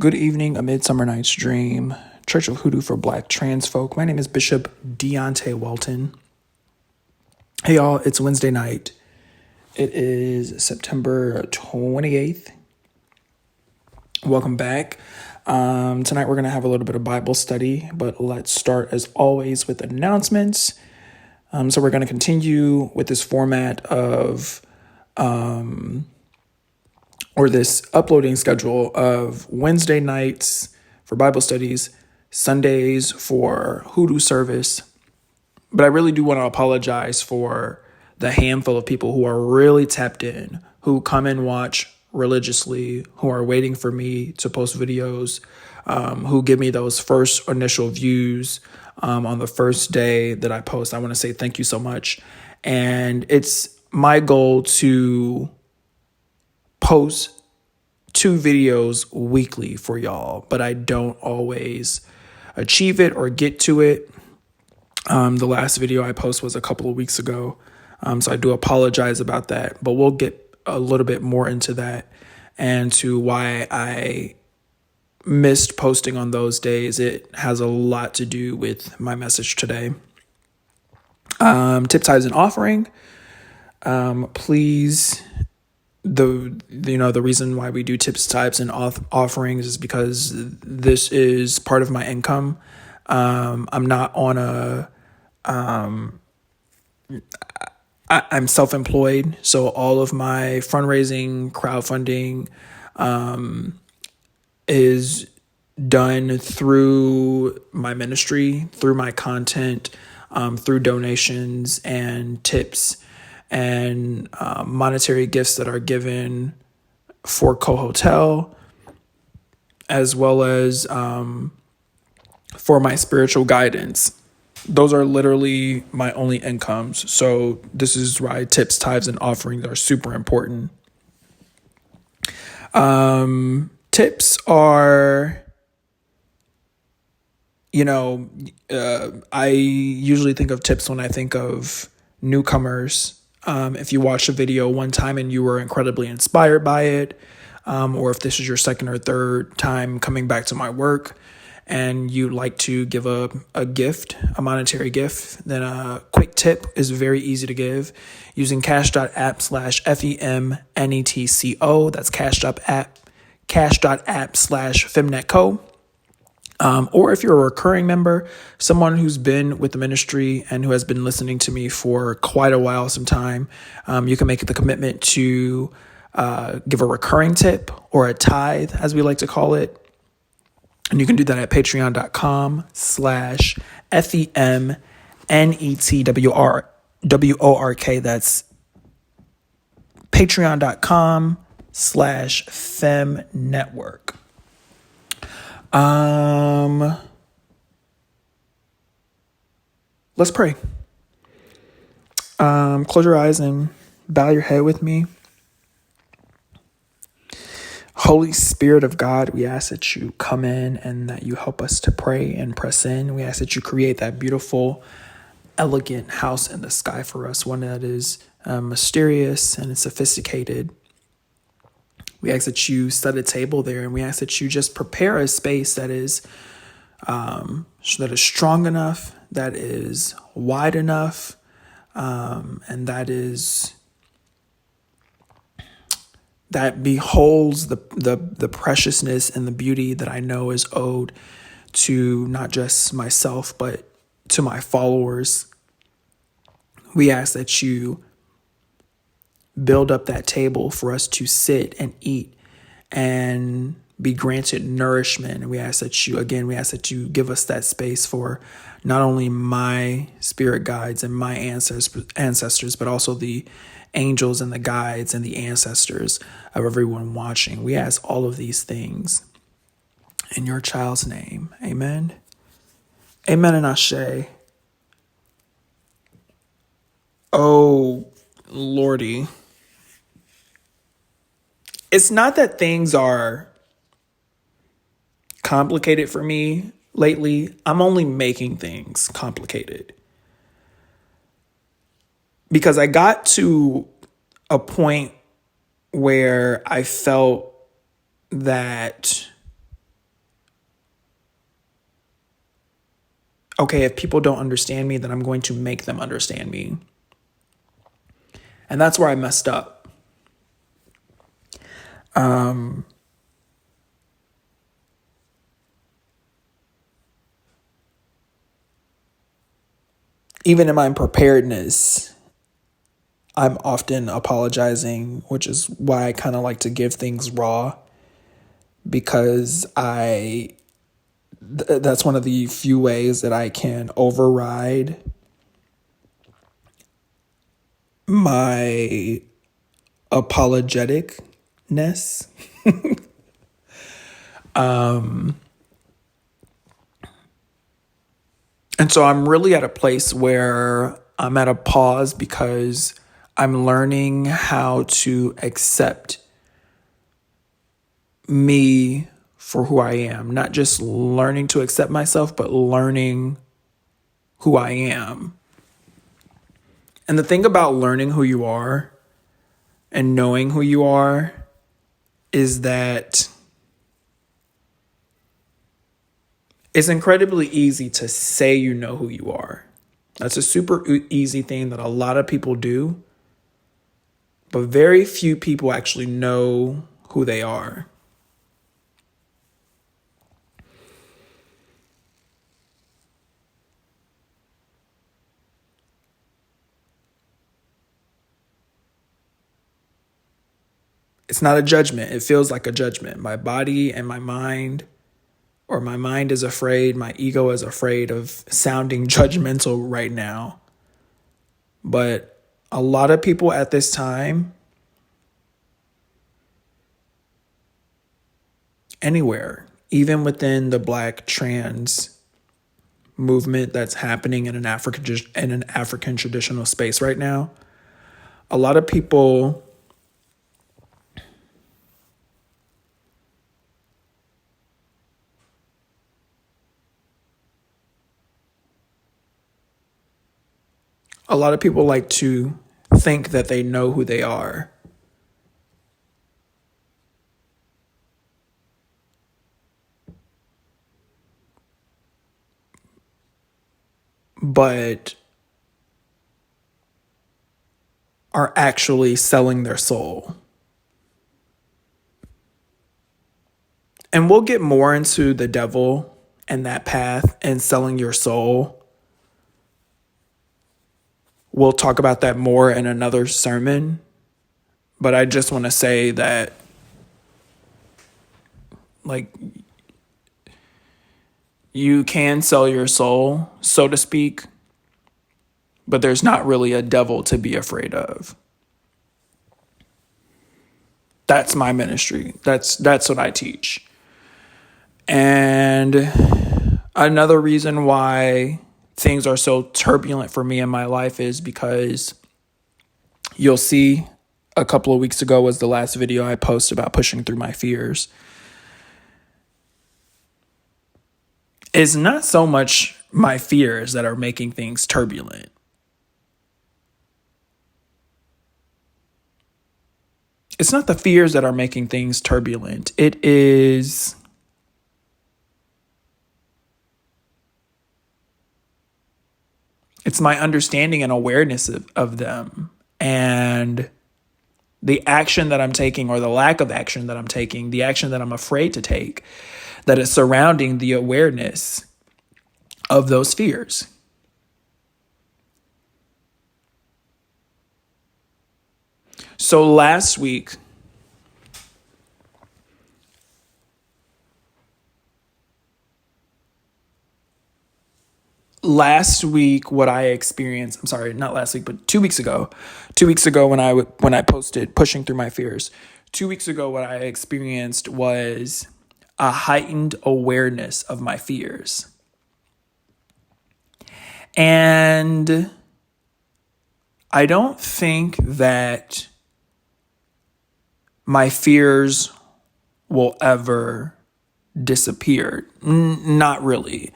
Good evening, A Midsummer Night's Dream, Church of Hoodoo for Black Trans Folk. My name is Bishop Deonté Welton. Hey y'all, it's Wednesday night. It is September 28th. Welcome back. Tonight we're going to have a little bit of Bible study, but let's start as always with announcements. So we're going to continue with this format of this uploading schedule of Wednesday nights for Bible studies, Sundays for Hoodoo service. But I really do want to apologize for the handful of people who are really tapped in, who come and watch religiously, who are waiting for me to post videos, who give me those first initial views on the first day that I post. I want to say thank you so much. And it's my goal to post 2 videos weekly for y'all, but I don't always achieve it or get to it. The last video I posted was a couple of weeks ago, so I do apologize about that, but we'll get a little bit more into that and to why I missed posting on those days. It has a lot to do with my message today. Tip, tithes, and offering. Please, the reason why we do tips, tithes, and offerings is because this is part of my income. I'm not on I'm self-employed, so all of my fundraising, crowdfunding, is done through my ministry, through my content, through donations and tips and monetary gifts that are given for co-hotel, as well as for my spiritual guidance. Those are literally my only incomes. So this is why tips, tithes, and offerings are super important. Tips are, I usually think of tips when I think of newcomers. If you watched a video one time and you were incredibly inspired by it, or if this is your second or third time coming back to my work and you'd like to give a gift, a monetary gift, then a quick tip is very easy to give using cash.app/FEMNETCO. That's cash.app/FemNetCo. Or if you're a recurring member, someone who's been with the ministry and who has been listening to me for quite a while, some time, you can make the commitment to give a recurring tip or a tithe, as we like to call it. And you can do that at patreon.com/FEMNETWORK. That's patreon.com/FemNetwork. Let's pray. Close your eyes and bow your head with me. Holy Spirit of God, we ask that you come in and that you help us to pray and press in. We ask that you create that beautiful, elegant house in the sky for us, one that is mysterious and sophisticated. We ask that you set a table there, and we ask that you just prepare a space that is strong enough, that is wide enough, and that beholds the preciousness and the beauty that I know is owed to not just myself, but to my followers. We ask that you build up that table for us to sit and eat and be granted nourishment. And we ask that you give us that space for not only my spirit guides and my ancestors, but also the angels and the guides and the ancestors of everyone watching. We ask all of these things in your child's name. Amen. Amen and Ashe. Oh, Lordy. It's not that things are complicated for me lately. I'm only making things complicated. Because I got to a point where I felt that okay, if people don't understand me, then I'm going to make them understand me. And that's where I messed up. Even in my preparedness, I'm often apologizing, which is why I kind of like to give things raw, because that's one of the few ways that I can override my apologeticness. And so I'm really at a place where I'm at a pause because I'm learning how to accept me for who I am. Not just learning to accept myself, but learning who I am. And the thing about learning who you are and knowing who you are is that it's incredibly easy to say you know who you are. That's a super easy thing that a lot of people do, but very few people actually know who they are. It's not a judgment. It feels like a judgment. My body and my mind, or my mind is afraid, my ego is afraid of sounding judgmental right now. But a lot of people at this time, anywhere, even within the Black trans movement that's happening in an African traditional space right now, a lot of people like to think that they know who they are. But are actually selling their soul. And we'll get more into the devil and that path and selling your soul. We'll talk about that more in another sermon. But I just want to say that, like, you can sell your soul, so to speak, but there's not really a devil to be afraid of. That's my ministry. That's what I teach. And another reason why things are so turbulent for me in my life is because you'll see a couple of weeks ago was the last video I posted about pushing through my fears. It's not so much my fears that are making things turbulent. It's not the fears that are making things turbulent. It's my understanding and awareness of them, and the action that I'm taking, or the lack of action that I'm taking, the action that I'm afraid to take, that is surrounding the awareness of those fears. So last week, what I experienced, I'm sorry, not last week, but 2 weeks ago when I posted pushing through my fears, 2 weeks ago, what I experienced was a heightened awareness of my fears. And I don't think that my fears will ever disappear. Not really.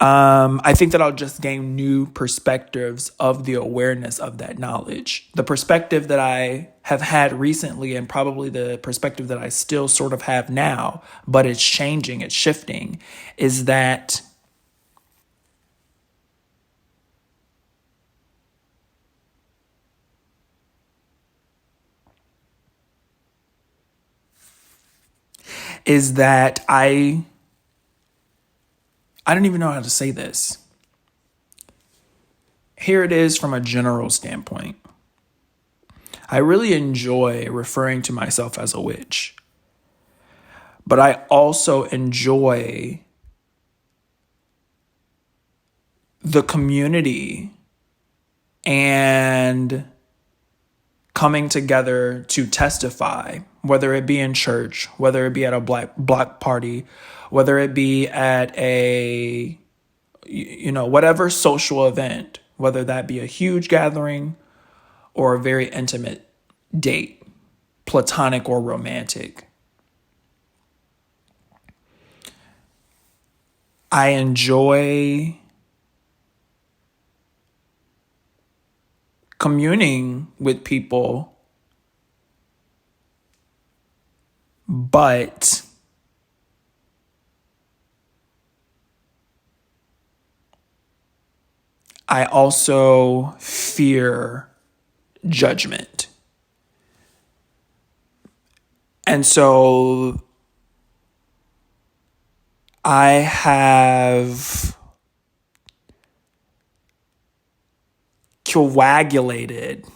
I think that I'll just gain new perspectives of the awareness of that knowledge. The perspective that I have had recently, and probably the perspective that I still sort of have now, but it's changing, it's shifting, is that is that I don't even know how to say this. Here it is from a general standpoint. I really enjoy referring to myself as a witch, but I also enjoy the community and coming together to testify, whether it be in church, whether it be at a block party, whether it be at a, whatever social event, whether that be a huge gathering or a very intimate date, platonic or romantic. I enjoy communing with people, but I also fear judgment. And so I have coagulated.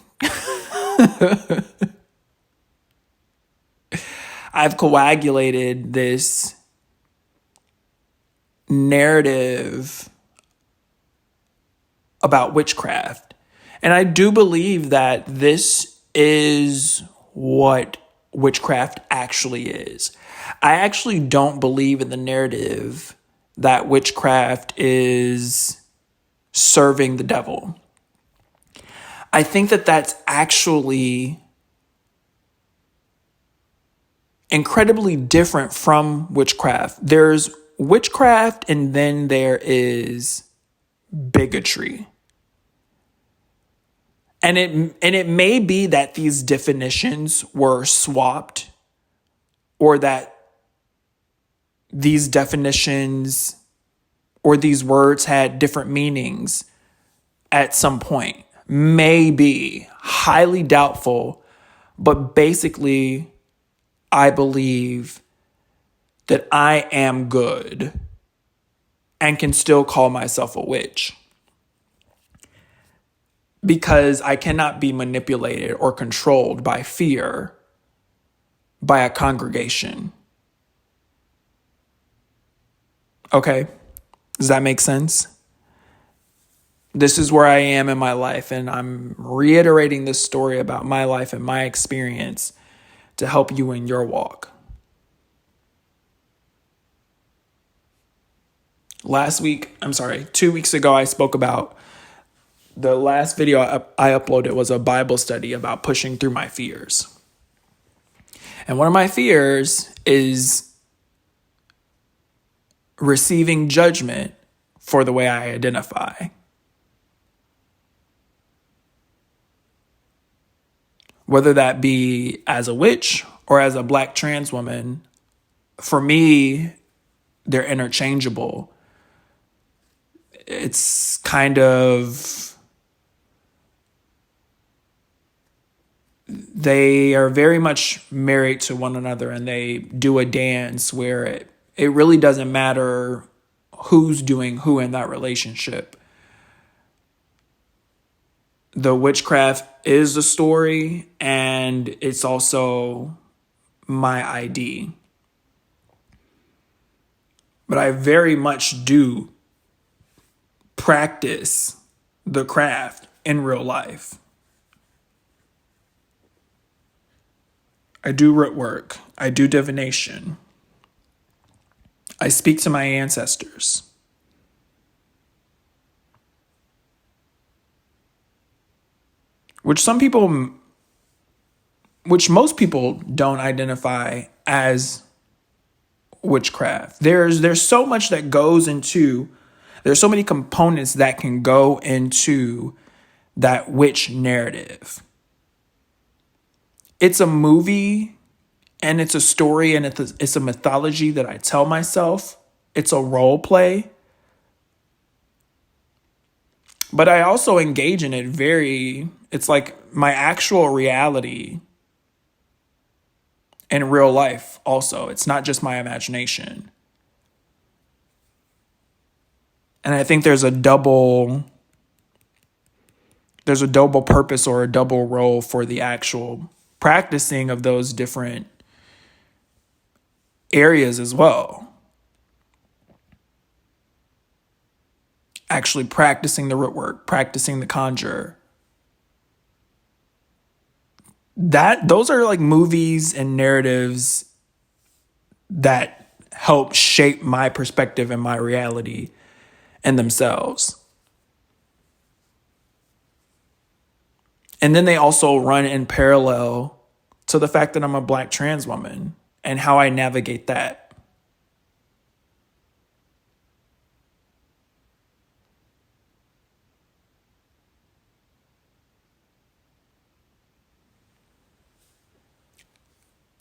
I've coagulated this narrative about witchcraft. And I do believe that this is what witchcraft actually is. I actually don't believe in the narrative that witchcraft is serving the devil. I think that that's actually incredibly different from witchcraft. There's witchcraft and then there is bigotry. And it may be that these definitions were swapped, or that these definitions or these words had different meanings at some point. Maybe, highly doubtful, but basically I believe that I am good and can still call myself a witch, because I cannot be manipulated or controlled by fear by a congregation. Okay, does that make sense? This is where I am in my life, and I'm reiterating this story about my life and my experience to help you in your walk. 2 weeks ago, I spoke about the last video I uploaded was a Bible study about pushing through my fears. And one of my fears is receiving judgment for the way I identify. Whether that be as a witch or as a Black trans woman, for me, they're interchangeable. It's kind of, they are very much married to one another, and they do a dance where it really doesn't matter who's doing who in that relationship. The witchcraft is the story, and it's also my ID. But I very much do practice the craft in real life. I do root work. I do divination. I speak to my ancestors. Which most people don't identify as witchcraft. There's so much that goes into, there's so many components that can go into that witch narrative. It's a movie, and it's a story, and it's a mythology that I tell myself. It's a role play. But I also engage in it it's like my actual reality. in real life also. It's not just my imagination. And I think there's a double purpose or a double role for the actual practicing of those different areas as well. Actually practicing the root work, practicing the conjure. Those are like movies and narratives that help shape my perspective and my reality in themselves. And then they also run in parallel to the fact that I'm a Black trans woman and how I navigate that.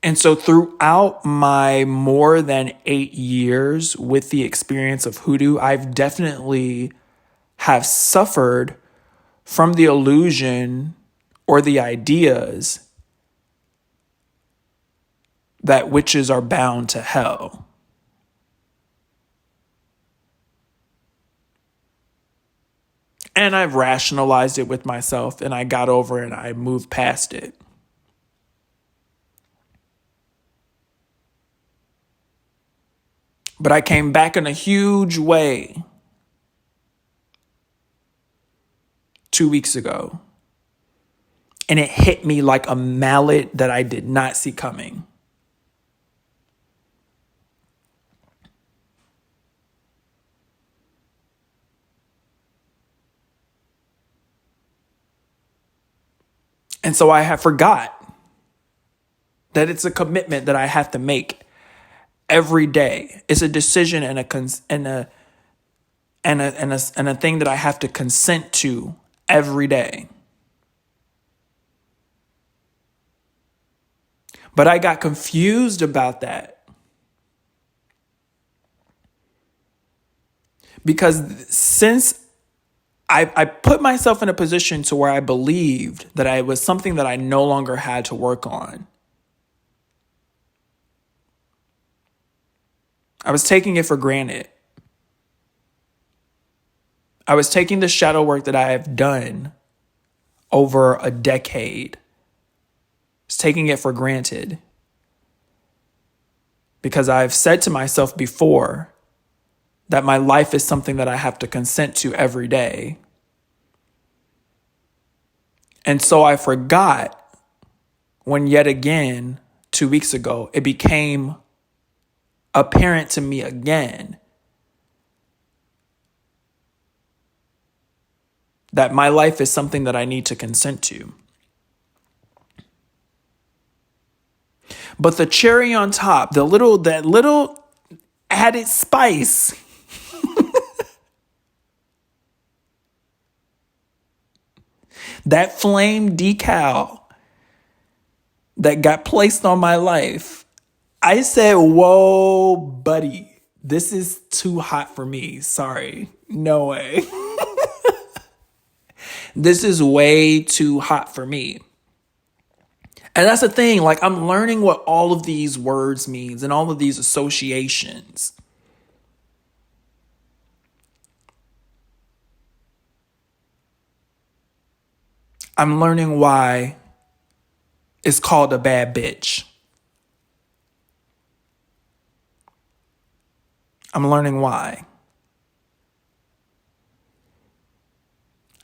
And so throughout my more than 8 years with the experience of Hoodoo, I've definitely have suffered from the illusion or the ideas that witches are bound to hell. And I've rationalized it with myself, and I got over it and I moved past it. But I came back in a huge way 2 weeks ago. And it hit me like a mallet that I did not see coming. And so I have forgot that it's a commitment that I have to make every day. It's a decision and a thing that I have to consent to every day. But I got confused about that because since I put myself in a position to where I believed that it was something that I no longer had to work on, I was taking it for granted. I was taking the shadow work that I have done over a decade. I was taking it for granted. Because I've said to myself before that my life is something that I have to consent to every day. And so I forgot when yet again, 2 weeks ago, it became apparent to me again that my life is something that I need to consent to. But the cherry on top, that little added spice that flame decal that got placed on my life, I said, whoa, buddy, this is too hot for me. Sorry, no way. This is way too hot for me. And that's the thing, like I'm learning what all of these words means and all of these associations. I'm learning why it's called a bad bitch. I'm learning why.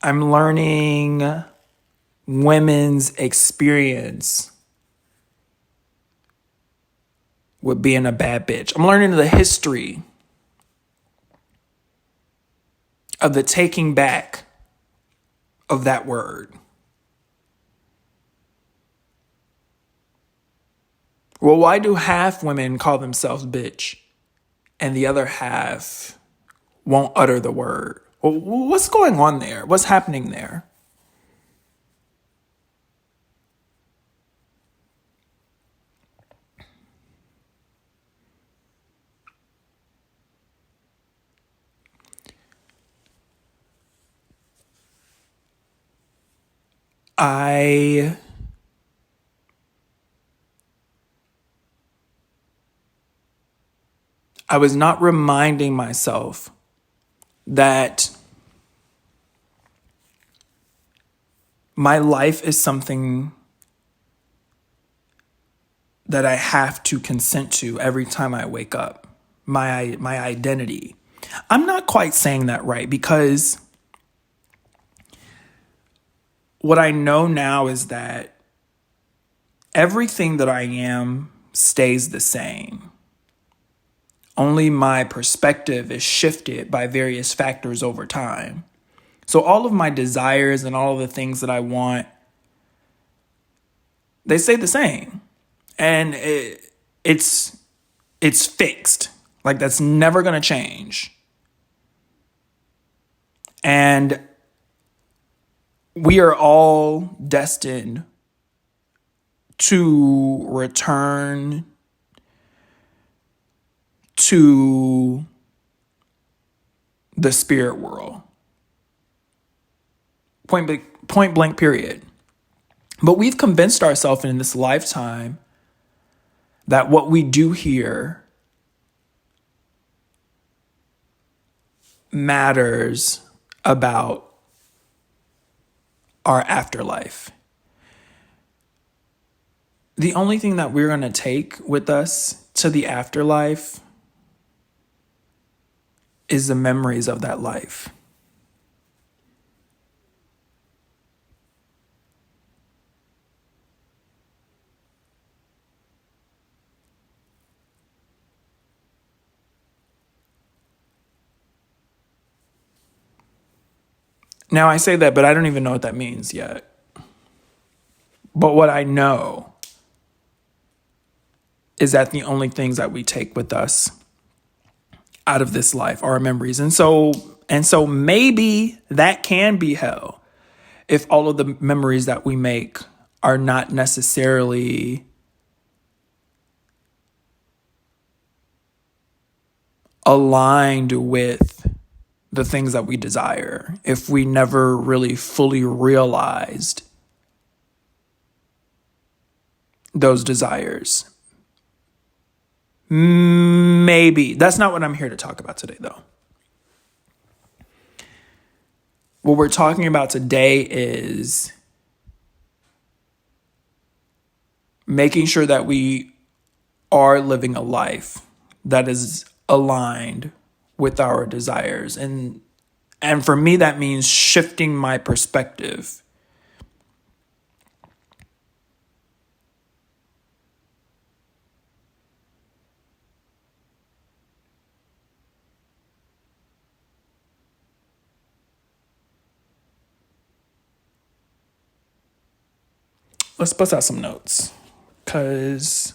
I'm learning women's experience with being a bad bitch. I'm learning the history of the taking back of that word. Well, why do half women call themselves bitch and the other half won't utter the word? Well, what's going on there? What's happening there? I I was not reminding myself that my life is something that I have to consent to every time I wake up. My identity. I'm not quite saying that right, because what I know now is that everything that I am stays the same. Only my perspective is shifted by various factors over time. So all of my desires and all of the things that I want, they stay the same. And it's fixed. Like, that's never going to change. And we are all destined to return to the spirit world. Point blank, period. But we've convinced ourselves in this lifetime that what we do here matters about our afterlife. The only thing that we're going to take with us to the afterlife is the memories of that life. Now, I say that, but I don't even know what that means yet. But what I know is that the only things that we take with us out of this life are our memories. And so maybe that can be hell if all of the memories that we make are not necessarily aligned with the things that we desire, if we never really fully realized those desires. Maybe. That's not what I'm here to talk about today, though. What we're talking about today is making sure that we are living a life that is aligned with our desires. And for me, that means shifting my perspective. Let's bust out some notes, because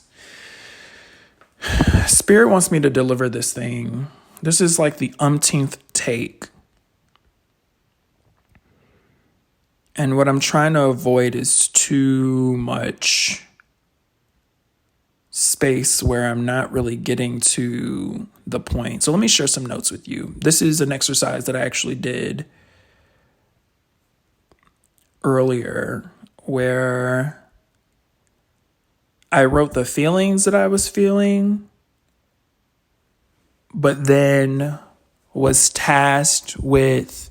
Spirit wants me to deliver this thing. This is like the umpteenth take. And what I'm trying to avoid is too much space where I'm not really getting to the point. So let me share some notes with you. This is an exercise that I actually did earlier, where I wrote the feelings that I was feeling, but then was tasked with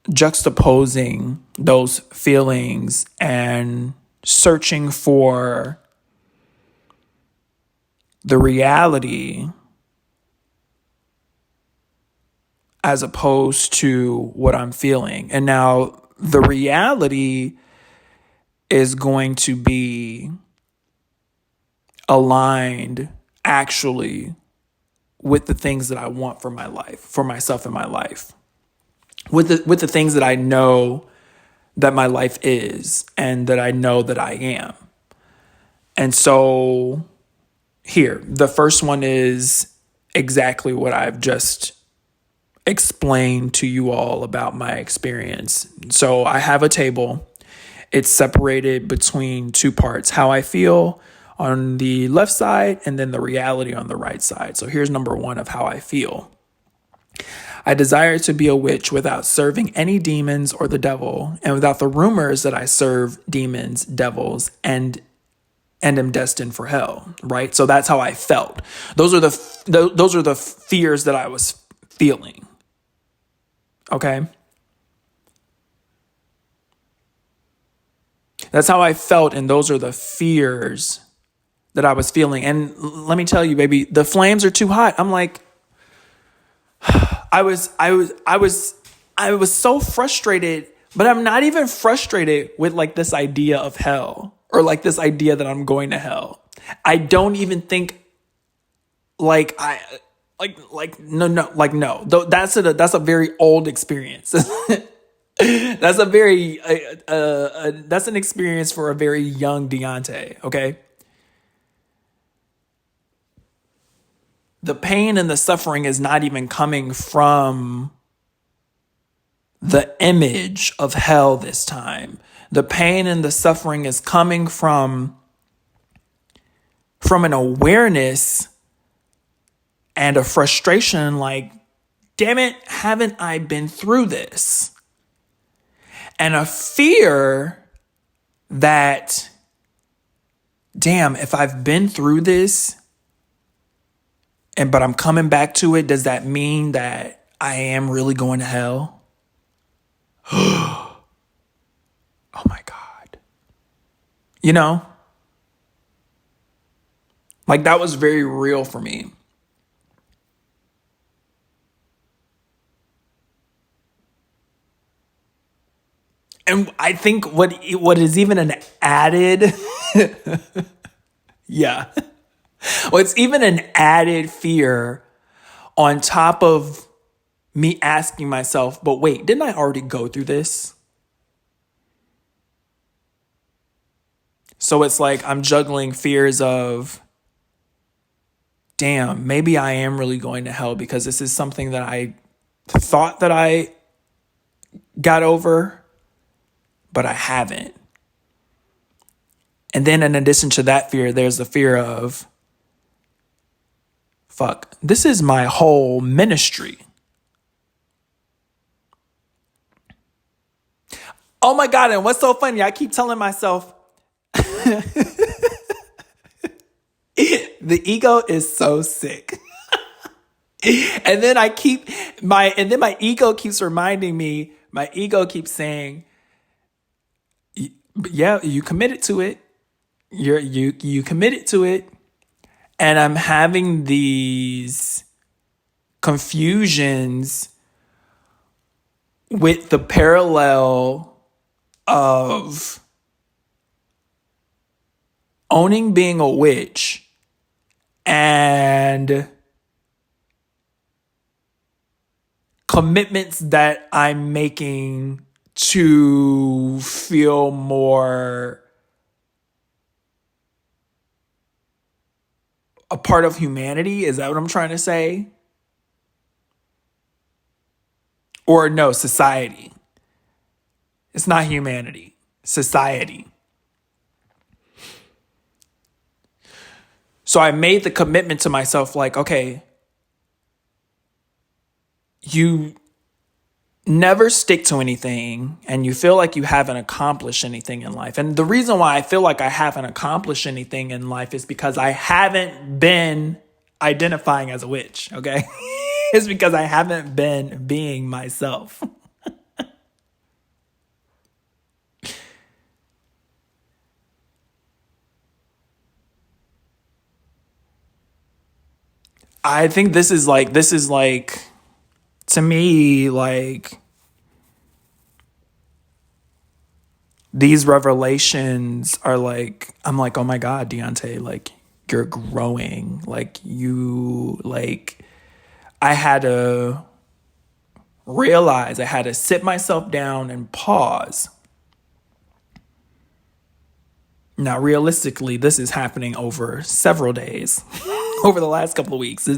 juxtaposing those feelings and searching for the reality as opposed to what I'm feeling. And now the reality is going to be aligned actually with the things that I want for my life, for myself in my life, with the things that I know that my life is and that I know that I am. And so here, the first one is exactly what I've just explained to you all about my experience. So I have a table. It's separated between two parts: how I feel on the left side and then the reality on the right side. So here's number one of how I feel. I desire to be a witch without serving any demons or the devil, and without the rumors that I serve demons, devils, and and am destined for hell, right? So that's how I felt. Those are the fears that I was feeling. Okay? That's how I felt, and those are the fears that I was feeling. And let me tell you, baby, the flames are too hot. I'm like, I was so frustrated, but I'm not even frustrated with like this idea of hell or like this idea that I'm going to hell. I don't even think like no. That's a very old experience. That's a very that's an experience for a very young Deonté. Okay. The pain and the suffering is not even coming from the image of hell this time. The pain and the suffering is coming from an awareness and a frustration like, damn it, haven't I been through this? And a fear that, damn, if I've been through this, but I'm coming back to it, does that mean that I am really going to hell? Oh my God. You know? Like that was very real for me. And I think what is even an added, yeah. Well, it's even an added fear on top of me asking myself, but wait, didn't I already go through this? So it's like I'm juggling fears of, damn, maybe I am really going to hell because this is something that I thought that I got over, but I haven't. And then in addition to that fear, there's the fear of, fuck, this is my whole ministry. Oh my God, and what's so funny, I keep telling myself, the ego is so sick. And then my ego keeps reminding me, my ego keeps saying, yeah, you committed to it. You committed to it. And I'm having these confusions with the parallel of owning being a witch and commitments that I'm making to feel more a part of humanity. Is that what I'm trying to say? Or no, society. It's not humanity, society. So I made the commitment to myself like, okay, you never stick to anything and you feel like you haven't accomplished anything in life. And the reason why I feel like I haven't accomplished anything in life is because I haven't been identifying as a witch, okay? It's because I haven't been being myself. I think this is like to me, like these revelations are like, I'm like, oh my God, Deonté, like you're growing. Like I had to realize, I had to sit myself down and pause. Now, realistically, this is happening over several days, over the last couple of weeks.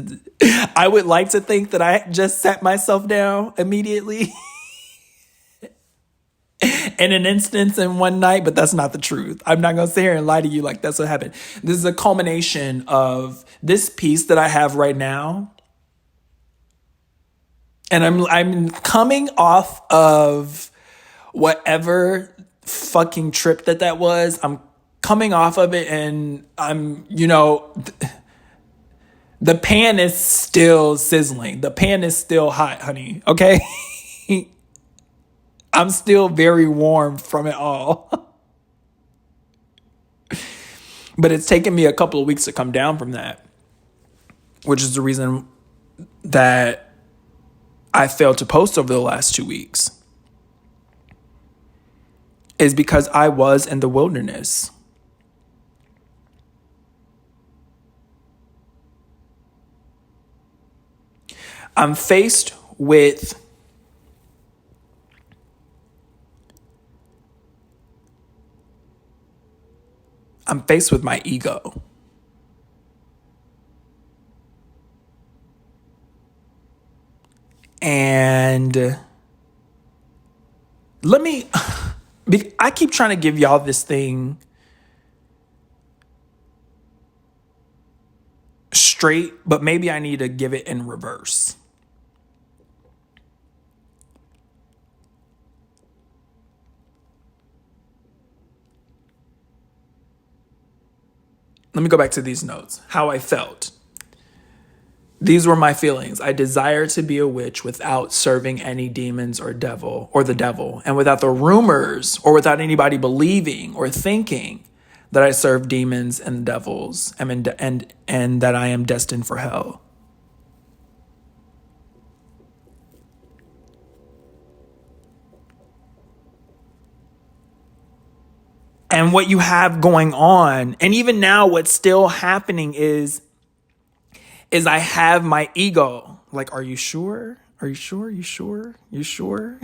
I would like to think that I just sat myself down immediately in an instance in one night, but that's not the truth. I'm not going to sit here and lie to you like that's what happened. This is a culmination of this piece that I have right now. And I'm coming off of whatever fucking trip that was. I'm coming off of it, and I'm, the pan is still sizzling. The pan is still hot, honey. Okay. I'm still very warm from it all. But it's taken me a couple of weeks to come down from that, which is the reason that I failed to post over the last 2 weeks, is because I was in the wilderness. I'm faced with my ego. And I keep trying to give y'all this thing straight, but maybe I need to give it in reverse. Let me go back to these notes. How I felt. These were my feelings. I desire to be a witch without serving any demons or the devil, and without the rumors or without anybody believing or thinking that I serve demons and devils and that I am destined for hell. And what you have going on, and even now what's still happening is I have my ego. Like, are you sure? Are you sure? You sure? You sure?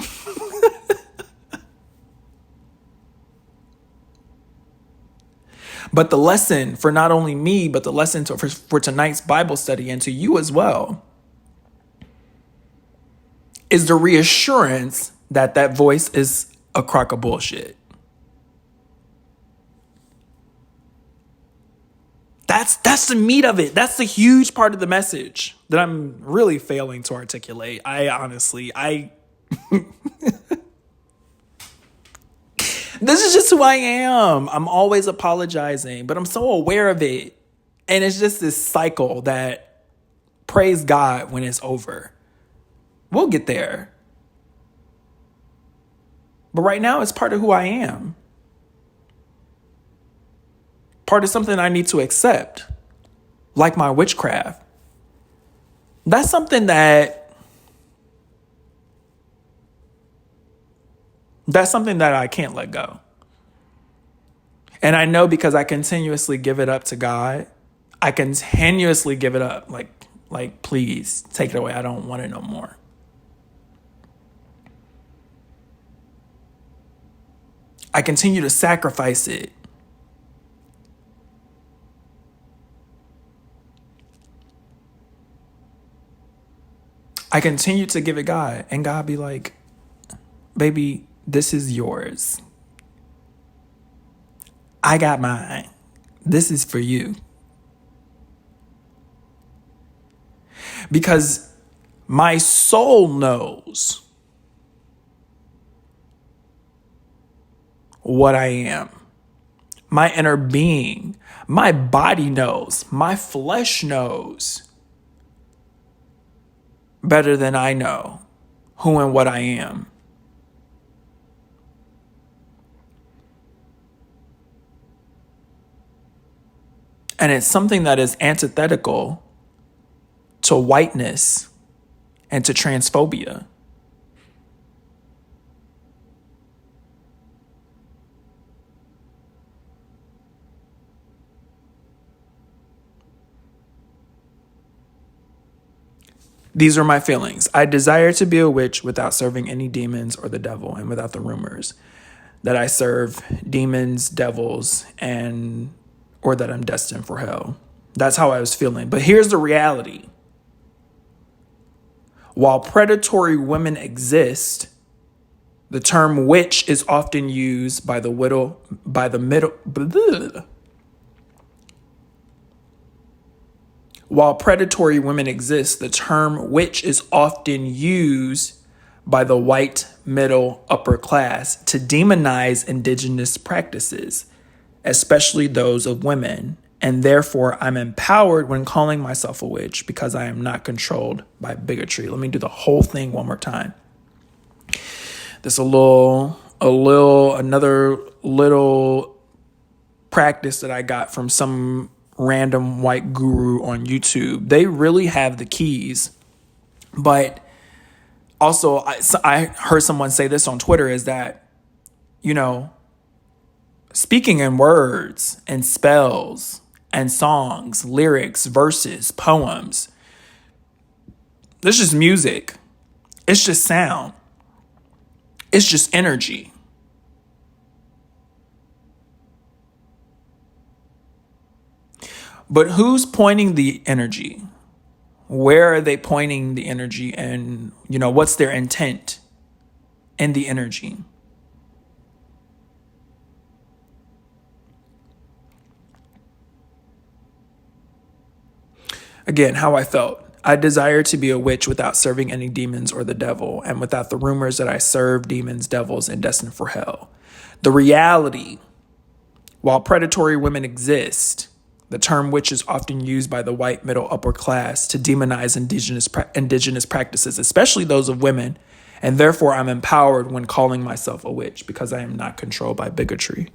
But the lesson for not only me, but the lesson for tonight's Bible study and to you as well is the reassurance that that voice is a crock of bullshit. That's the meat of it. That's the huge part of the message that I'm really failing to articulate. This is just who I am. I'm always apologizing, but I'm so aware of it. And it's just this cycle that, praise God, when it's over. We'll get there. But right now, it's part of who I am. Part of something I need to accept, like my witchcraft. That's something that I can't let go. And I know because I continuously give it up to God. I continuously give it up. Like, please take it away. I don't want it no more. I continue to sacrifice it. I continue to give it God, and God be like, baby, this is yours. I got mine. This is for you. Because my soul knows what I am. My inner being, my body knows, my flesh knows better than I know who and what I am. And it's something that is antithetical to whiteness and to transphobia. These are my feelings. I desire to be a witch without serving any demons or the devil, and without the rumors that I serve demons, devils, or that I'm destined for hell. That's how I was feeling. But here's the reality. While predatory women exist, the term witch is often used by the While predatory women exist, the term witch is often used by the white middle upper class to demonize indigenous practices especially those of women, and therefore I'm empowered when calling myself a witch because I am not controlled by bigotry. Let me do the whole thing one more time. This another little practice that I got from some random white guru on YouTube. They really have the keys, but also I heard someone say this on Twitter is that, speaking in words and spells and songs, lyrics, verses, poems, this is just music. It's just sound. It's just energy. But who's pointing the energy? Where are they pointing the energy? And, what's their intent in the energy? Again, how I felt. I desire to be a witch without serving any demons or the devil, and without the rumors that I serve demons, devils, and destined for hell. The reality, while predatory women exist, the term witch is often used by the white middle upper class to demonize indigenous practices, especially those of women, and therefore I'm empowered when calling myself a witch because I am not controlled by bigotry.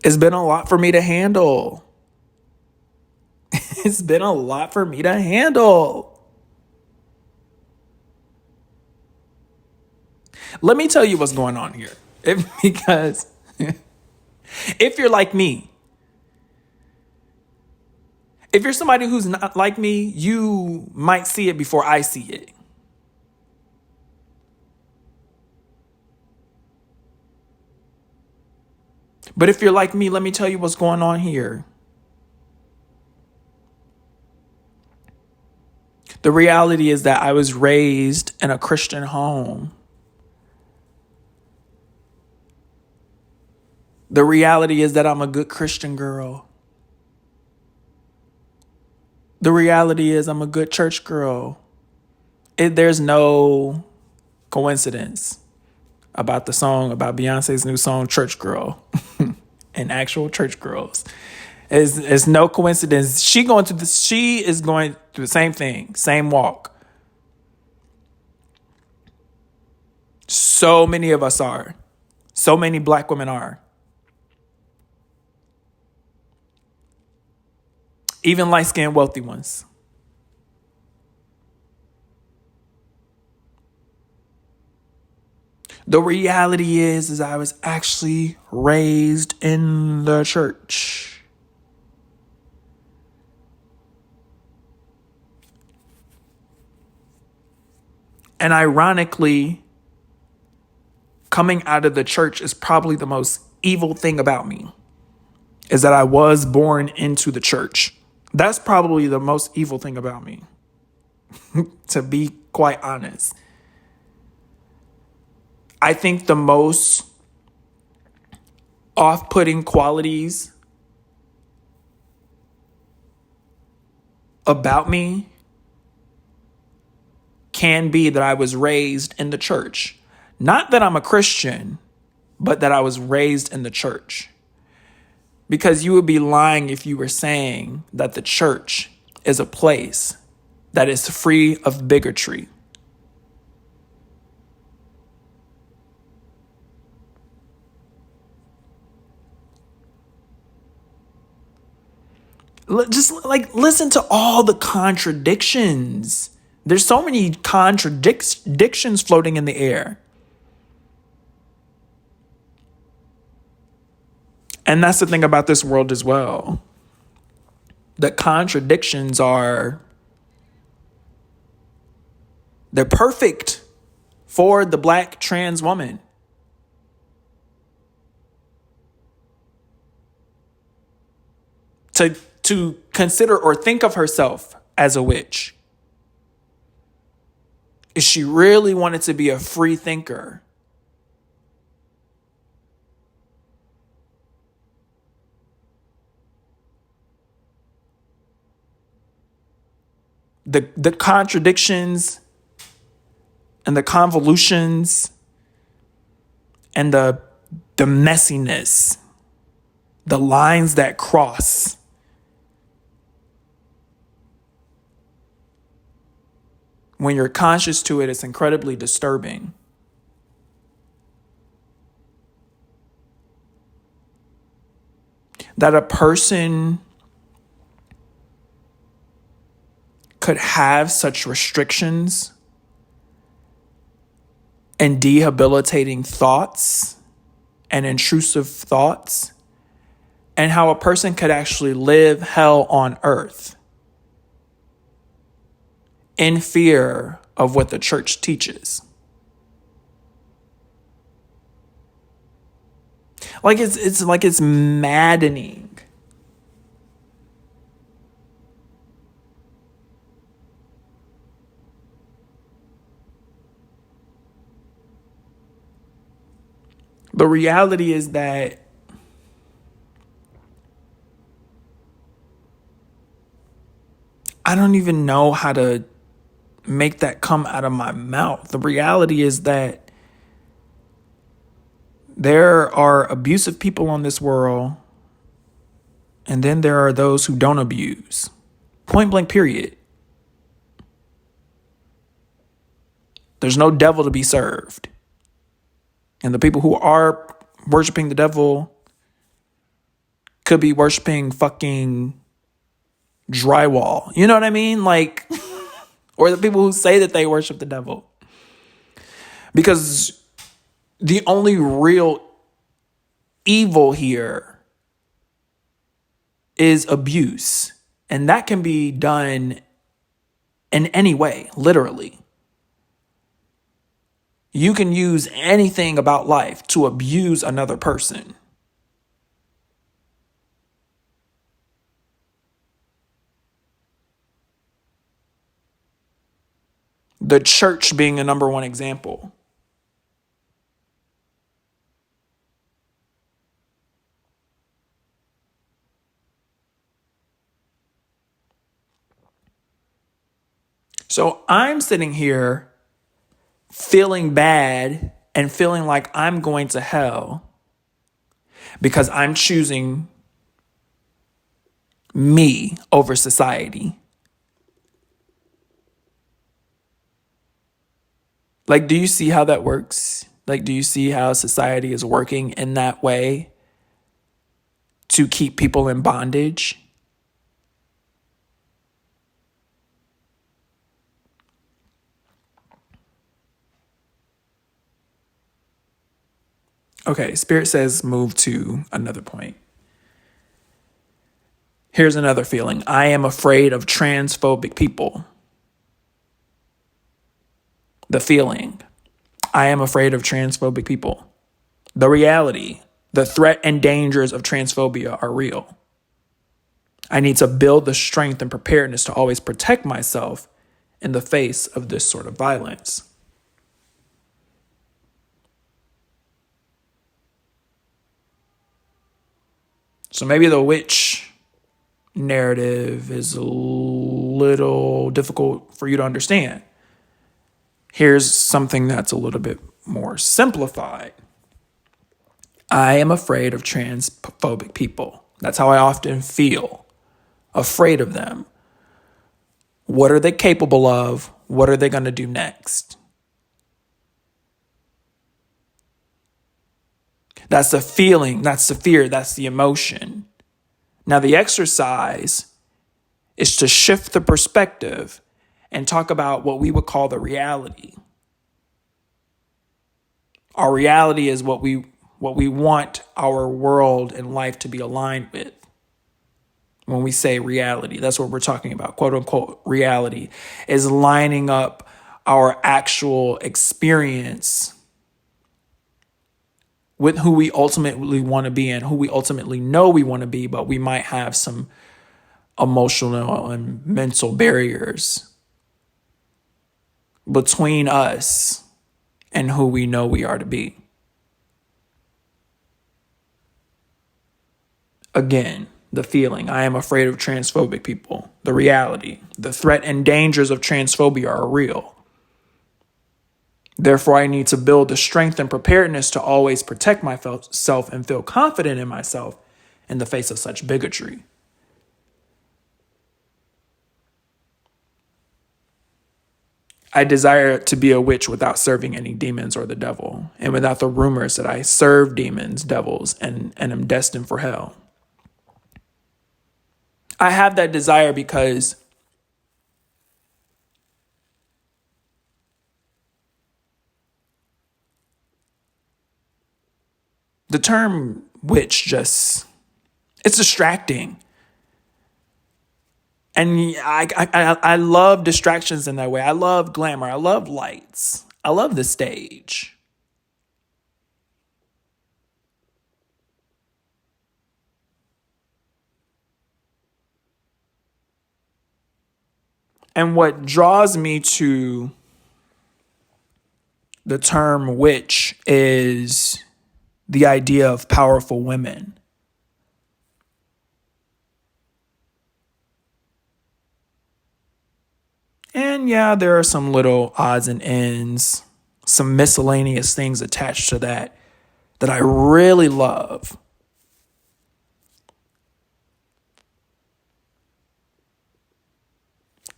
It's been a lot for me to handle. It's been a lot for me to handle. Let me tell you what's going on here. Because if you're like me, if you're somebody who's not like me, you might see it before I see it. But if you're like me, let me tell you what's going on here. The reality is that I was raised in a Christian home. The reality is that I'm a good Christian girl. The reality is I'm a good church girl. There's no coincidence about Beyonce's new song, Church Girl, and actual church girls. It's no coincidence. She is going through the same thing, same walk. So many of us are. So many black women are. Even light-skinned wealthy ones. The reality is I was actually raised in the church. And ironically, coming out of the church is probably the most evil thing about me, is that I was born into the church. That's probably the most evil thing about me, to be quite honest. I think the most off-putting qualities about me can be that I was raised in the church. Not that I'm a Christian, but that I was raised in the church. Because you would be lying if you were saying that the church is a place that is free of bigotry. Just listen to all the contradictions. There's so many contradictions floating in the air. And that's the thing about this world as well. The contradictions they're perfect for the black trans woman. To consider or think of herself as a witch. If she really wanted to be a free thinker, the contradictions and the convolutions and the messiness, the lines that cross. When you're conscious to it, it's incredibly disturbing. That a person could have such restrictions and debilitating thoughts and intrusive thoughts, and how a person could actually live hell on earth in fear of what the church teaches. Like it's maddening. The reality is that I don't even know how to make that come out of my mouth. The reality is that there are abusive people on this world, and then there are those who don't abuse. Point blank, period. There's no devil to be served. And the people who are worshiping the devil could be worshiping fucking drywall. You know what I mean? Like, or the people who say that they worship the devil. Because the only real evil here is abuse. And that can be done in any way, literally. You can use anything about life to abuse another person. The church being a number one example. So I'm sitting here feeling bad and feeling like I'm going to hell because I'm choosing me over society. Like, do you see how that works? Like, do you see how society is working in that way to keep people in bondage? Okay, Spirit says move to another point. Here's another feeling. I am afraid of transphobic people. The feeling. I am afraid of transphobic people. The reality. The threat and dangers of transphobia are real. I need to build the strength and preparedness to always protect myself in the face of this sort of violence. So maybe the witch narrative is a little difficult for you to understand. Here's something that's a little bit more simplified. I am afraid of transphobic people. That's how I often feel. Afraid of them. What are they capable of? What are they going to do next? That's the feeling, that's the fear, that's the emotion. Now, the exercise is to shift the perspective and talk about what we would call the reality. Our reality is what we want our world and life to be aligned with. When we say reality, that's what we're talking about. Quote unquote, reality is lining up our actual experience with who we ultimately want to be and who we ultimately know we want to be, but we might have some emotional and mental barriers between us and who we know we are to be. Again, The feeling. I am afraid of transphobic people. The reality. The threat and dangers of transphobia are real. Therefore, I need to build the strength and preparedness to always protect myself and feel confident in myself in the face of such bigotry. I desire to be a witch without serving any demons or the devil, and without the rumors that I serve demons, devils, and am destined for hell. I have that desire because the term witch it's distracting. And I love distractions in that way. I love glamour. I love lights. I love the stage. And what draws me to the term witch is the idea of powerful women. And yeah, there are some little odds and ends, some miscellaneous things attached to that I really love.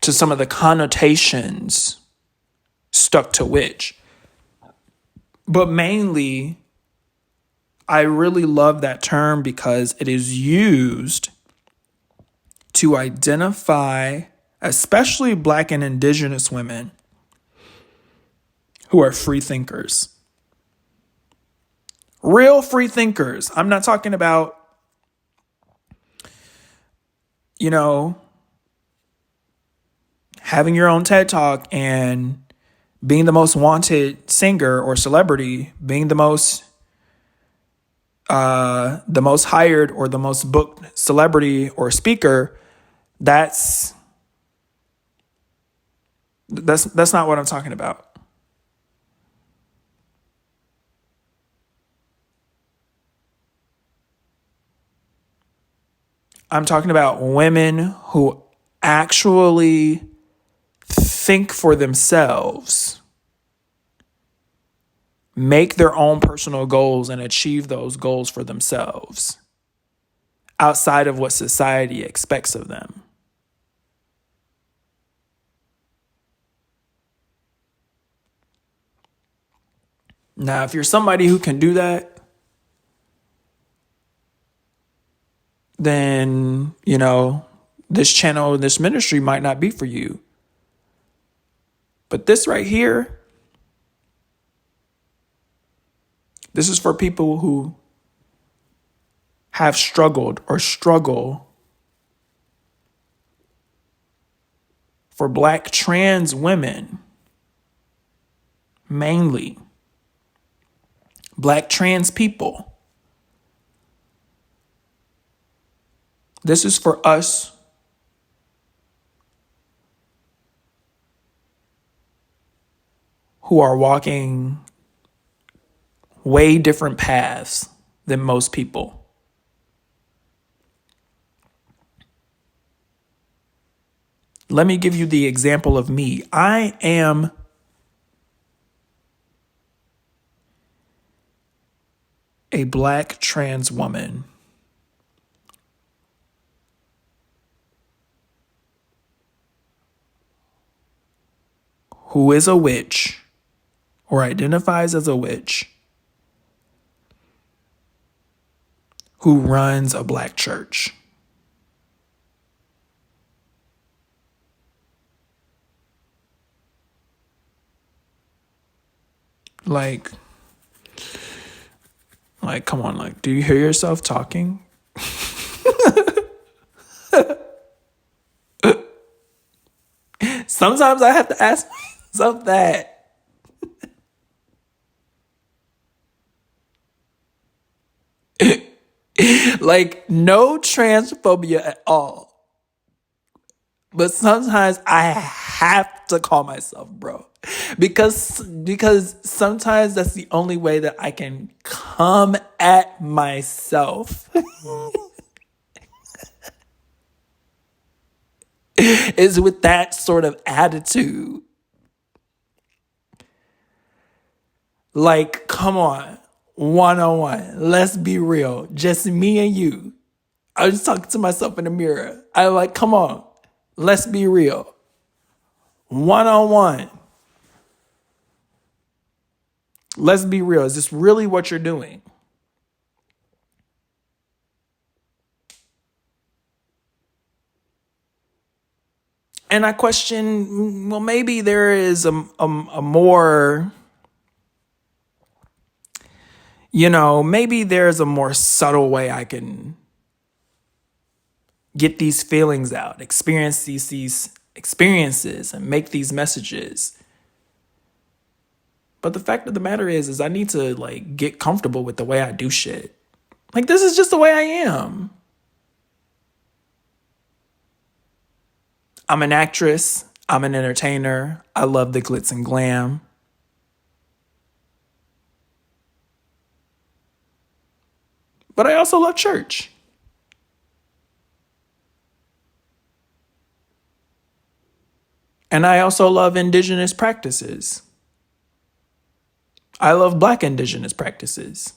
To some of the connotations stuck to witch. But mainly, I really love that term because it is used to identify, especially Black and Indigenous women who are free thinkers. Real free thinkers. I'm not talking about, having your own TED Talk and being the most wanted singer or celebrity, being the most hired or the most booked celebrity or speaker. That's not what I'm talking about. I'm talking about women who actually think for themselves, make their own personal goals and achieve those goals for themselves outside of what society expects of them. Now, if you're somebody who can do that, then, this channel, this ministry might not be for you. But this right here, this is for people who have struggled or struggle. For Black trans women, mainly. Black trans people. This is for us who are walking way different paths than most people. Let me give you the example of me. I am a Black trans woman who is a witch or identifies as a witch who runs a Black church. Like, come on, do you hear yourself talking? Sometimes I have to ask myself that. No transphobia at all. But sometimes I have to call myself bro. Because sometimes that's the only way that I can come at myself. is with that sort of attitude. Like, come on, 101. Let's be real. Just me and you. I was talking to myself in the mirror. I like, come on, let's be real. 101. Let's be real. Is this really what you're doing? And I question, well, maybe there is a more, maybe there's a more subtle way I can get these feelings out, experience these experiences and make these messages. But the fact of the matter is I need to like get comfortable with the way I do shit. Like, this is just the way I am. I'm an actress. I'm an entertainer. I love the glitz and glam. But I also love church. And I also love indigenous practices. I love Black indigenous practices.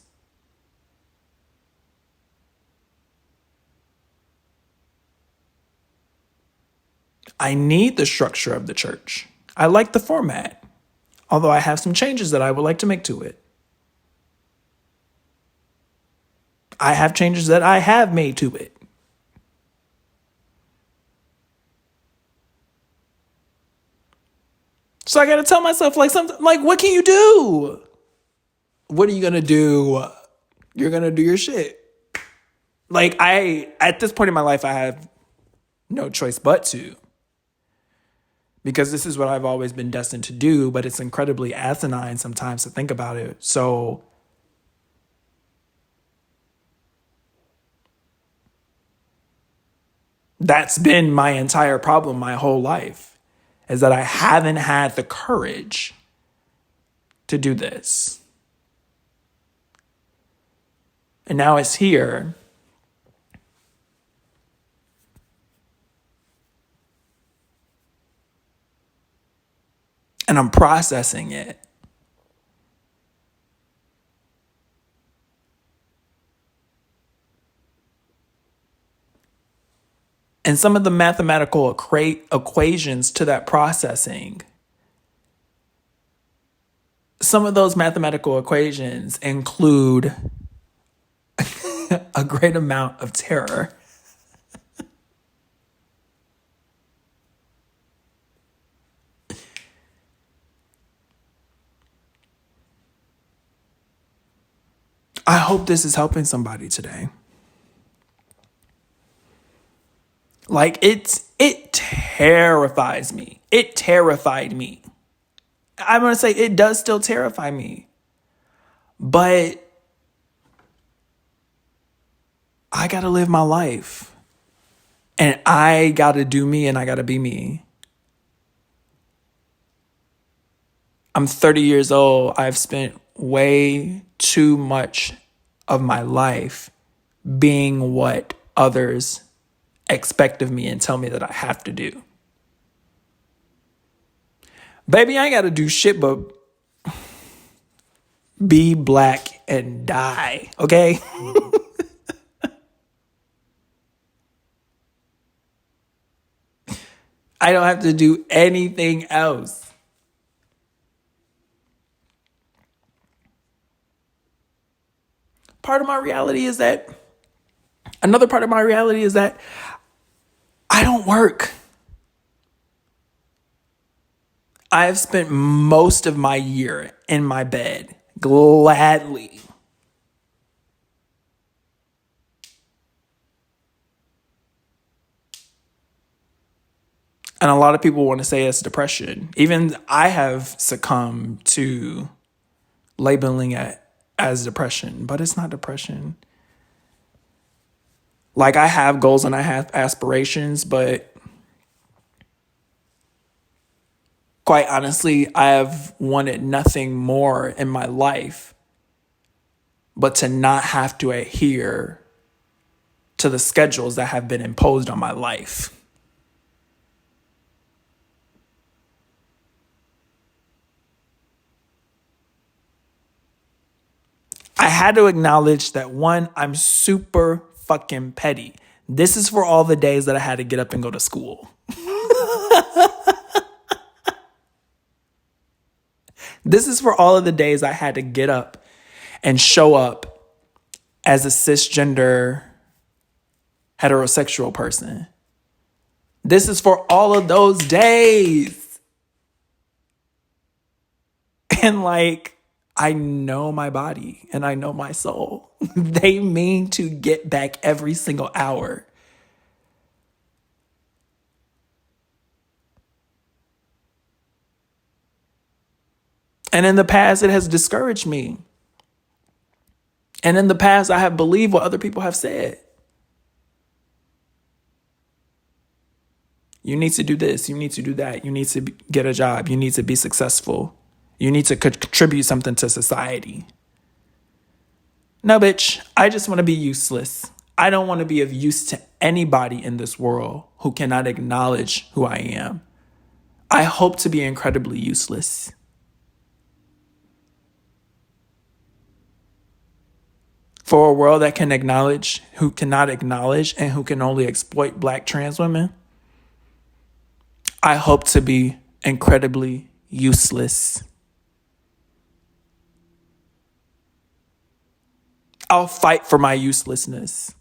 I need the structure of the church. I like the format, although I have some changes that I would like to make to it. I have changes that I have made to it. So I got to tell myself like something like, what can you do? What are you going to do? You're going to do your shit. Like, at this point in my life, I have no choice but to. Because this is what I've always been destined to do, but it's incredibly asinine sometimes to think about it. So that's been my entire problem my whole life, is that I haven't had the courage to do this. And now it's here. And I'm processing it. And some of the mathematical equations to that processing, some of those mathematical equations include a great amount of terror. I hope this is helping somebody today. Like, it terrifies me. It terrified me. I'm going to say it does still terrify me. But I got to live my life. And I got to do me and I got to be me. I'm 30 years old. I've spent way too much of my life being what others expect of me and tell me that I have to do. Baby, I ain't got to do shit but be Black and die, okay? I don't have to do anything else. Another part of my reality is that I don't work. I've spent most of my year in my bed, gladly. And a lot of people want to say it's depression. Even I have succumbed to labeling it as depression, but it's not depression. Like, I have goals and I have aspirations, but quite honestly, I have wanted nothing more in my life but to not have to adhere to the schedules that have been imposed on my life. I had to acknowledge that, one, I'm super fucking petty. This is for all the days that I had to get up and go to school. This is for all of the days I had to get up and show up as a cisgender heterosexual person. This is for all of those days. And like, I know my body and I know my soul. They mean to get back every single hour. And in the past, it has discouraged me. And in the past, I have believed what other people have said. You need to do this. You need to do that. You need to get a job. You need to be successful. You need to contribute something to society. No, bitch, I just want to be useless. I don't want to be of use to anybody in this world who cannot acknowledge who I am. I hope to be incredibly useless. For a world that can acknowledge who cannot acknowledge and who can only exploit Black trans women, I hope to be incredibly useless. I'll fight for my uselessness.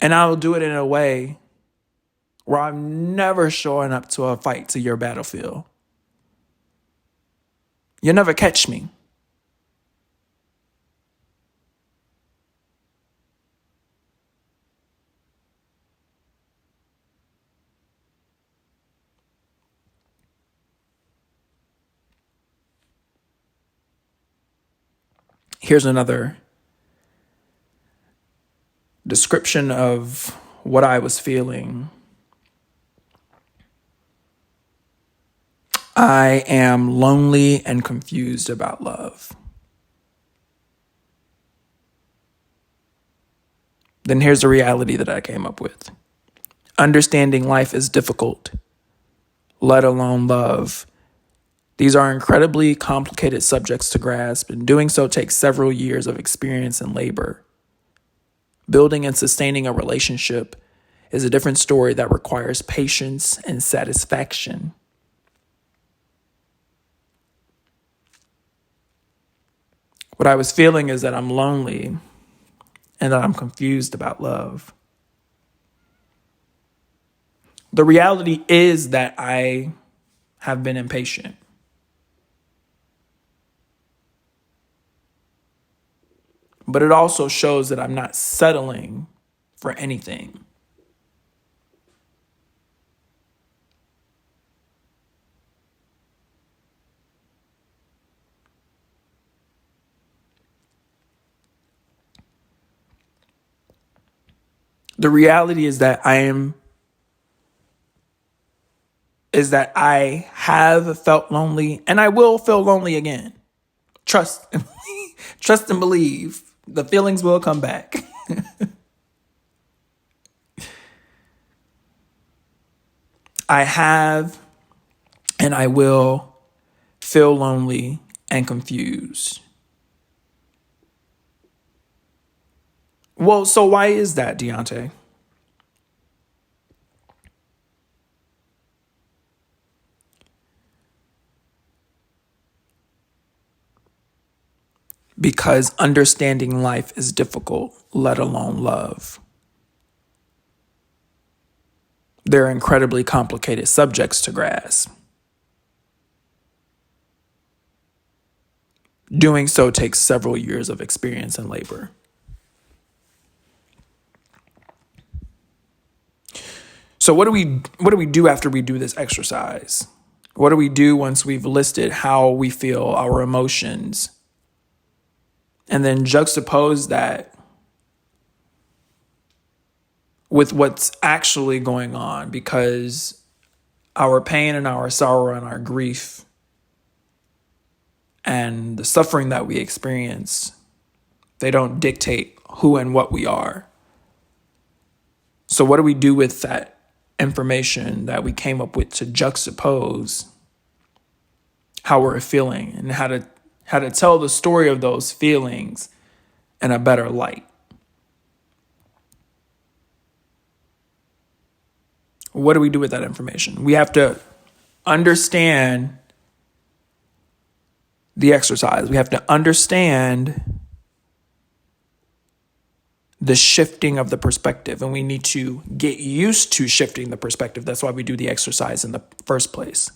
And I will do it in a way where I'm never showing up to a fight to your battlefield. You'll never catch me. Here's another description of what I was feeling. I am lonely and confused about love. Then here's the reality that I came up with. Understanding life is difficult, let alone love. These are incredibly complicated subjects to grasp, and doing so takes several years of experience and labor. Building and sustaining a relationship is a different story that requires patience and satisfaction. What I was feeling is that I'm lonely and that I'm confused about love. The reality is that I have been impatient. But it also shows that I'm not settling for anything. The reality is that I have felt lonely and I will feel lonely again. Trust and believe. The feelings will come back. I have and I will feel lonely and confused. Well, so why is that, Deonté? Because understanding life is difficult, let alone love. They're incredibly complicated subjects to grasp. Doing so takes several years of experience and labor. So what do we do after we do this exercise? What do we do once we've listed how we feel, our emotions, and then juxtapose that with what's actually going on? Because our pain and our sorrow and our grief and the suffering that we experience, they don't dictate who and what we are. So what do we do with that information that we came up with to juxtapose how we're feeling and how to tell the story of those feelings in a better light. What do we do with that information? We have to understand the exercise. We have to understand the shifting of the perspective, and we need to get used to shifting the perspective. That's why we do the exercise in the first place.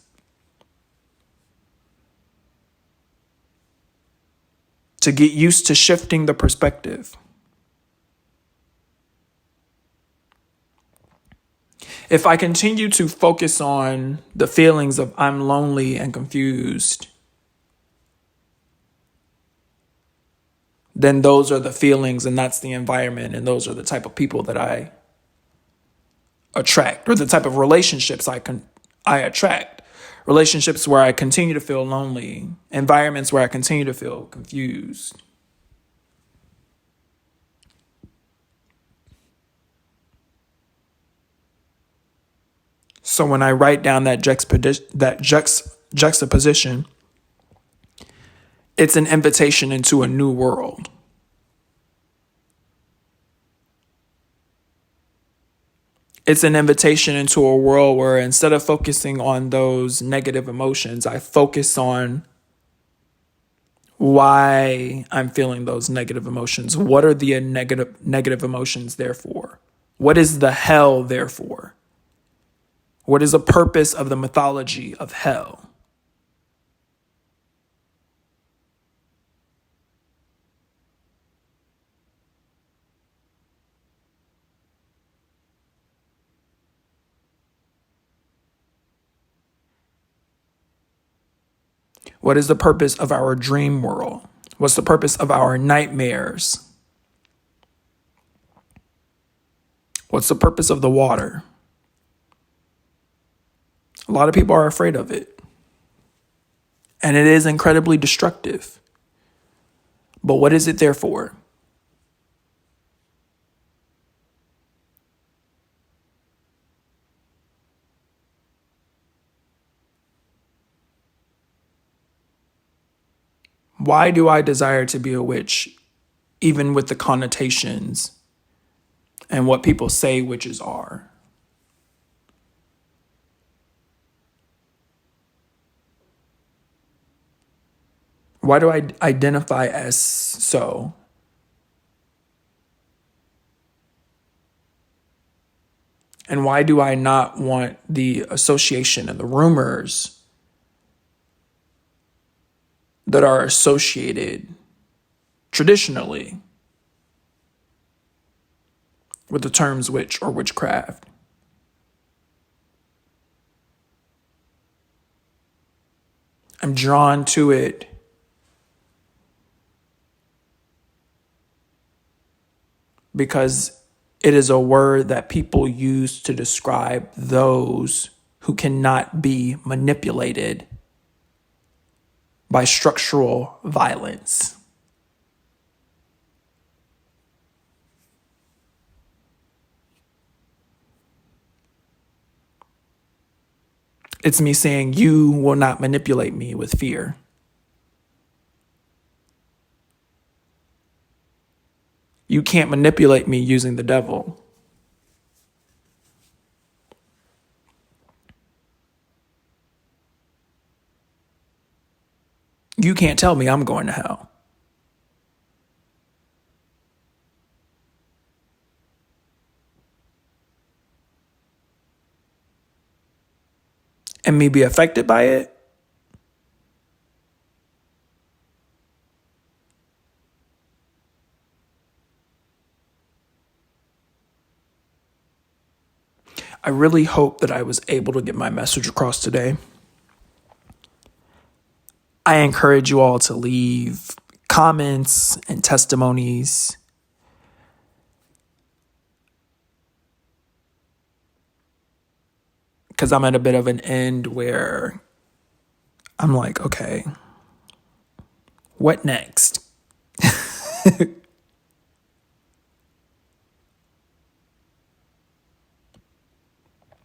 To get used to shifting the perspective. If I continue to focus on the feelings of I'm lonely and confused, then those are the feelings and that's the environment and those are the type of people that I attract, or the type of relationships I attract. Relationships where I continue to feel lonely, environments where I continue to feel confused. So when I write down that juxtaposition, it's an invitation into a new world. It's an invitation into a world where instead of focusing on those negative emotions, I focus on why I'm feeling those negative emotions. What are the negative emotions there for? What is the hell there for? What is the purpose of the mythology of hell? What is the purpose of our dream world? What's the purpose of our nightmares? What's the purpose of the water? A lot of people are afraid of it. And it is incredibly destructive. But what is it there for? Why do I desire to be a witch, even with the connotations and what people say witches are? Why do I identify as so? And why do I not want the association and the rumors that are associated traditionally with the terms witch or witchcraft? I'm drawn to it because it is a word that people use to describe those who cannot be manipulated by structural violence. It's me saying, you will not manipulate me with fear. You can't manipulate me using the devil. You can't tell me I'm going to hell. And me be affected by it? I really hope that I was able to get my message across today. I encourage you all to leave comments and testimonies. Because I'm at a bit of an end where I'm like, okay, what next?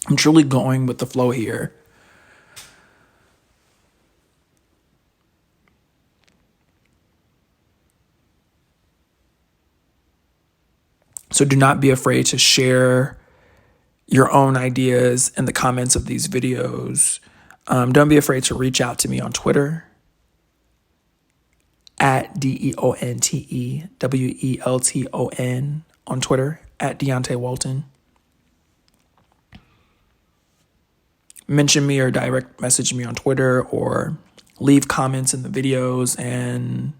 I'm truly going with the flow here. So do not be afraid to share your own ideas in the comments of these videos. Don't be afraid to reach out to me on Twitter at DeonteWelton on Twitter, at Deonté Walton. Mention me or direct message me on Twitter, or leave comments in the videos, and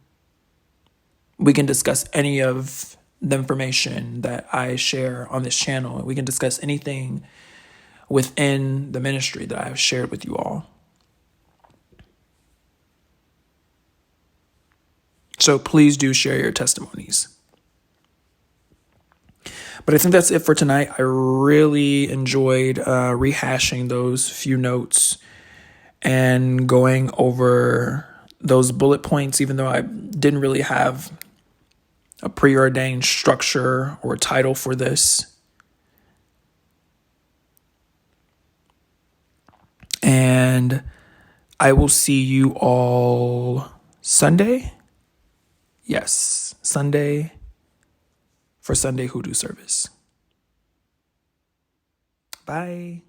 we can discuss any of the information that I share on this channel. We can discuss anything within the ministry that I have shared with you all. So please do share your testimonies. But I think that's it for tonight. I really enjoyed rehashing those few notes and going over those bullet points, even though I didn't really have a preordained structure or title for this. And I will see you all Sunday. Yes, Sunday for Sunday Hoodoo service. Bye.